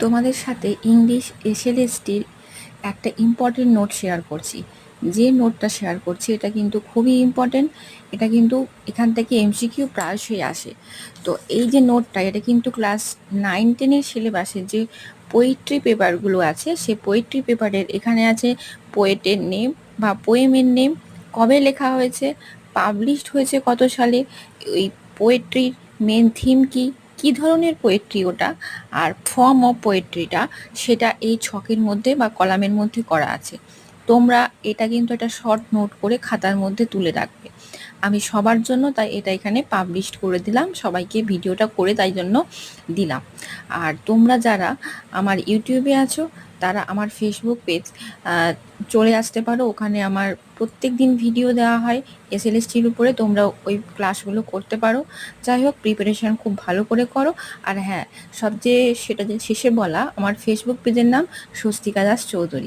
তোমাদের সাথে ইংলিশ এসএলএসটির একটা ইম্পর্টেন্ট নোট শেয়ার করছি। যে নোটটা শেয়ার করছি এটা কিন্তু খুবই ইম্পর্টেন্ট। এটা কিন্তু এখান থেকে এমসিকিউ প্রায়শই আসে। তো এই যে নোটটা, এটা কিন্তু ক্লাস 9-10-এর সিলেবাসের যে পোয়েট্রি পেপারগুলো আছে, সে পোয়েট্রি পেপারের এখানে আছে পোয়েটের নেম বা পোয়েমের নেম, কবে লেখা হয়েছে, পাবলিশড হয়েছে কত সালে, ওই পোয়েট্রির মেন থিম কি, কি ধরনের পোয়েট্রি ওটা, আর ফর্ম অফ পোয়েট্রিটা সেটা এই ছকের মধ্যে বা কলামের মধ্যে করা আছে। তোমরা এটা কিন্তু একটা শর্ট নোট করে খাতার মধ্যে তুলে রাখবে। আমি সবার জন্য তাই এটা এখানে পাবলিশ করে দিলাম, সবাইকে ভিডিওটা করে তাই জন্য দিলাম। আর তোমরা যারা আমার ইউটিউবে আছো তারা আমার ফেসবুক পেজ চলে আসতে পারো, ওখানে আমার প্রত্যেক দিন ভিডিও দেওয়া হয় এসএলএসটির উপরে, তোমরা ওই ক্লাসগুলো করতে পারো। যাই হোক, প্রিপারেশান খুব ভালো করে করো। আর হ্যাঁ, সবচেয়ে সেটা যে শেষে বলা, আমার ফেসবুক পেজের নাম স্বস্তিকা দাস চৌধুরী।